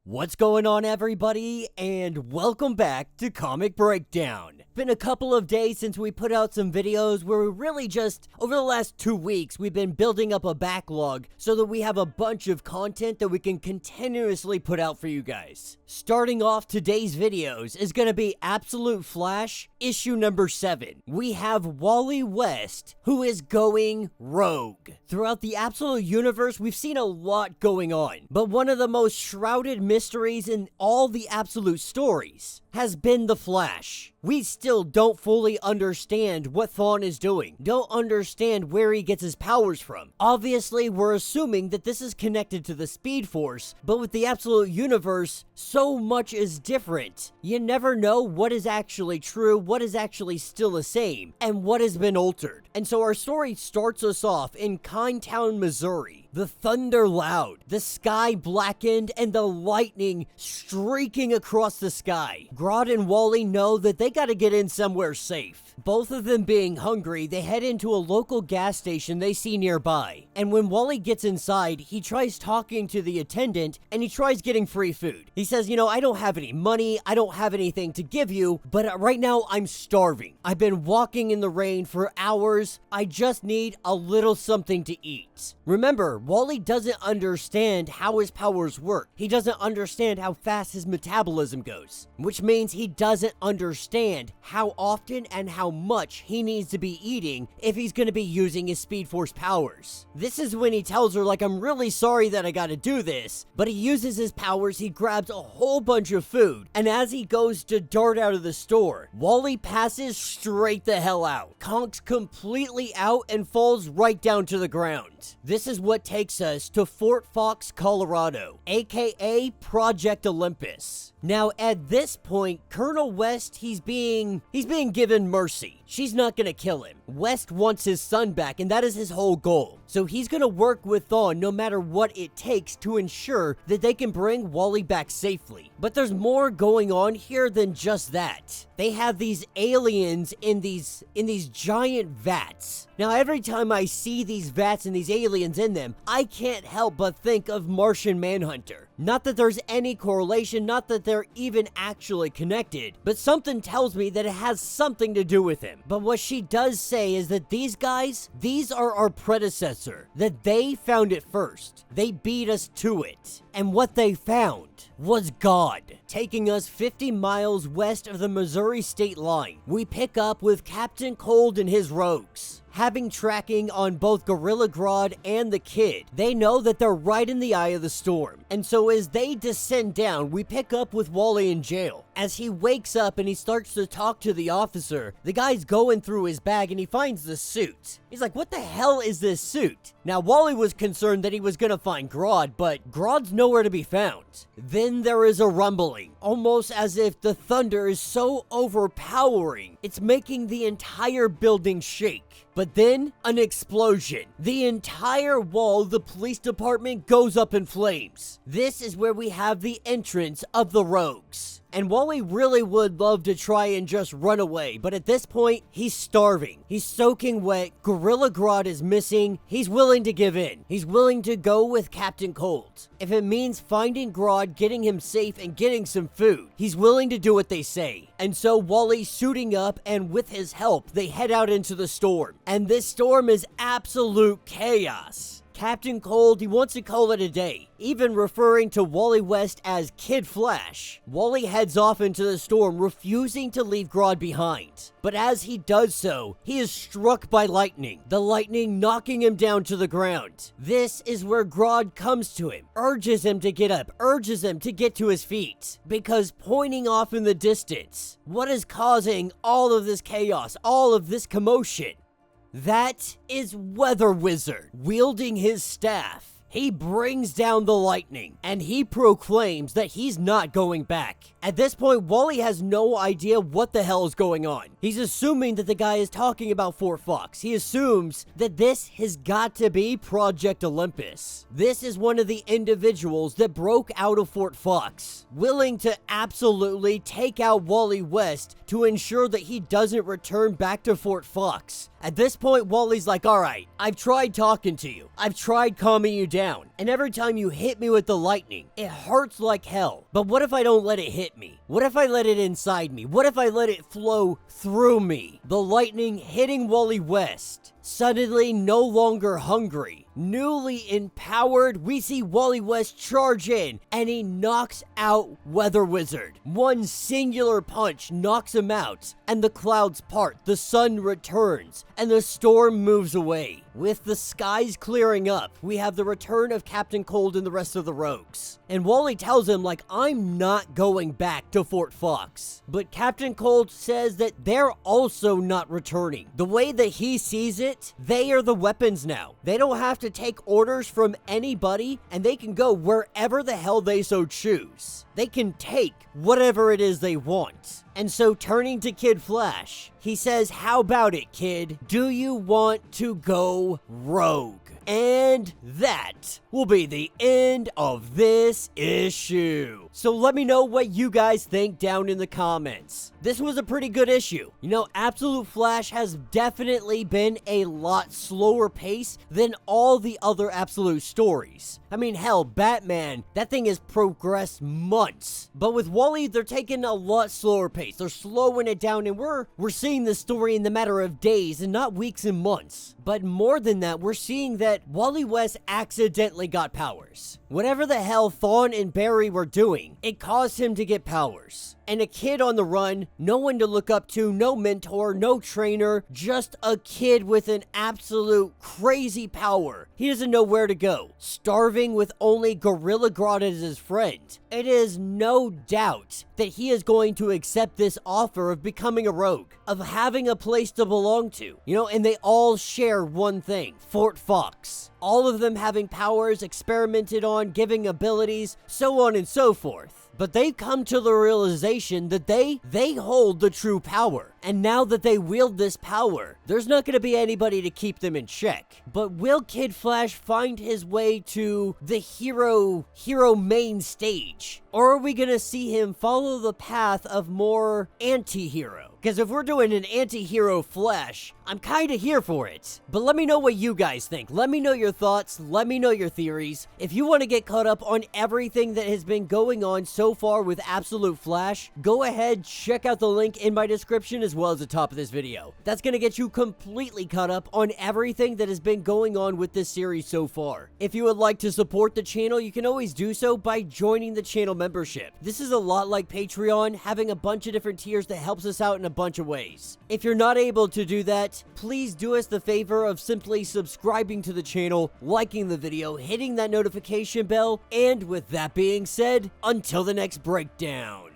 What's going on, everybody, and welcome back to Comic Breakdown. Been a couple of days since we put out some videos where we really just, over the last 2 weeks, we've been building up a backlog so that we have a bunch of content that we can continuously put out for you guys. Starting off today's videos is going to be Absolute Flash, issue number 7. We have Wally West, who is going rogue. Throughout the Absolute Universe, we've seen a lot going on, but one of the most shrouded mysteries in all the Absolute stories has been the Flash. We still don't fully understand what Thawne is doing, don't understand where he gets his powers from. Obviously, we're assuming that this is connected to the Speed Force, but with the Absolute Universe, so much is different. You never know what is actually true, what is actually still the same, and what has been altered. And so our story starts us off in Kindtown, Missouri. The thunder loud, the sky blackened, and the lightning streaking across the sky. Grodd and Wally know that they gotta get in somewhere safe. Both of them being hungry, they head into a local gas station they see nearby. And when Wally gets inside, he tries talking to the attendant, and he tries getting free food. He says, I don't have any money, I don't have anything to give you, but right now I'm starving. I've been walking in the rain for hours, I just need a little something to eat. Remember, Wally doesn't understand how his powers work. He doesn't understand how fast his metabolism goes, which means he doesn't understand how often and how much he needs to be eating if he's going to be using his Speed Force powers. This is when he tells her, I'm really sorry that I gotta do this, but he uses his powers, he grabs a whole bunch of food, and as he goes to dart out of the store, Wally passes straight the hell out, conks completely out, and falls right down to the ground. This is what takes us to Fort Fox, Colorado, aka Project Olympus. Now, at this point, Colonel West, he's being given mercy. She's not gonna kill him. West wants his son back, and that is his whole goal. So he's gonna work with Thawne no matter what it takes to ensure that they can bring Wally back safely. But there's more going on here than just that. They have these aliens in these giant vats. Now, every time I see these vats and these aliens in them, I can't help but think of Martian Manhunter. Not that there's any correlation, not that they're even actually connected, but something tells me that it has something to do with him. But what she does say is that these guys, these are our predecessor, that they found it first. They beat us to it. And what they found was God. Taking us 50 miles west of the Missouri state line, we pick up with Captain Cold and his rogues. Having tracking on both Gorilla Grodd and the kid, they know that they're right in the eye of the storm. And so as they descend down, we pick up with Wally in jail. As he wakes up and he starts to talk to the officer, the guy's going through his bag and he finds the suit. He's like, what the hell is this suit? Now, Wally was concerned that he was gonna find Grodd, but Grodd's nowhere to be found. Then there is a rumbling, almost as if the thunder is so overpowering, it's making the entire building shake. But then, an explosion. The entire wall of the police department goes up in flames. This is where we have the entrance of the rogues. And Wally really would love to try and just run away, but at this point, he's starving. He's soaking wet, Gorilla Grodd is missing, he's willing to give in. He's willing to go with Captain Cold. If it means finding Grodd, getting him safe, and getting some food, he's willing to do what they say. And so Wally's suiting up, and with his help, they head out into the storm. And this storm is absolute chaos. Captain Cold, he wants to call it a day, even referring to Wally West as Kid Flash. Wally heads off into the storm, refusing to leave Grodd behind. But as he does so, he is struck by lightning, the lightning knocking him down to the ground. This is where Grodd comes to him, urges him to get up, urges him to get to his feet, because pointing off in the distance, what is causing all of this chaos, all of this commotion? That is Weather Wizard, wielding his staff. He brings down the lightning, and he proclaims that he's not going back. At this point, Wally has no idea what the hell is going on. He's assuming that the guy is talking about Fort Fox. He assumes that this has got to be Project Olympus. This is one of the individuals that broke out of Fort Fox, willing to absolutely take out Wally West to ensure that he doesn't return back to Fort Fox. At this point, Wally's like, all right, I've tried talking to you. I've tried calming you down. down, and every time you hit me with the lightning, it hurts like hell. But what if I don't let it hit me? What if I let it inside me? What if I let it flow through me? The lightning hitting Wally West. Suddenly no longer hungry, newly empowered, we see Wally West charge in, and he knocks out Weather Wizard. One singular punch knocks him out, and the clouds part, the sun returns, and the storm moves away. With the skies clearing up, we have the return of Captain Cold and the rest of the rogues. And Wally tells him, like, I'm not going back to Fort Fox. But Captain Cold says that they're also not returning. The way that he sees it, they are the weapons now. They don't have to take orders from anybody, and they can go wherever the hell they so choose. They can take whatever it is they want. And so turning to Kid Flash, he says, how about it, kid? Do you want to go rogue? And that will be the end of this issue. So let me know what you guys think down in the comments. This was a pretty good issue. You know, Absolute Flash has definitely been a lot slower pace than all the other Absolute stories. I mean, hell, Batman, that thing has progressed months. But with Wally, they're taking a lot slower pace. They're slowing it down, and we're seeing the story in the matter of days and not weeks and months. But more than that, we're seeing that Wally West accidentally got powers. Whatever the hell Thawne and Barry were doing, it caused him to get powers. And a kid on the run, no one to look up to, no mentor, no trainer, just a kid with an absolute crazy power. He doesn't know where to go, starving with only Gorilla Grodd as his friend. It is no doubt that he is going to accept this offer of becoming a rogue, of having a place to belong to. You know, and they all share one thing, Fort Fox. All of them having powers, experimented on, giving abilities, so on and so forth. But they've come to the realization that they hold the true power. And now that they wield this power, there's not going to be anybody to keep them in check. But will Kid Flash find his way to the hero main stage? Or are we going to see him follow the path of more anti-hero? Because if we're doing an anti-hero Flash, I'm kind of here for it. But let me know what you guys think. Let me know your thoughts. Let me know your theories. If you want to get caught up on everything that has been going on so far with Absolute Flash, go ahead, check out the link in my description as well as the top of this video. That's going to get you completely caught up on everything that has been going on with this series so far. If you would like to support the channel, you can always do so by joining the channel membership. This is a lot like Patreon, having a bunch of different tiers that helps us out in a bunch of ways. If you're not able to do that, please do us the favor of simply subscribing to the channel, liking the video, hitting that notification bell, and with that being said, until the next breakdown.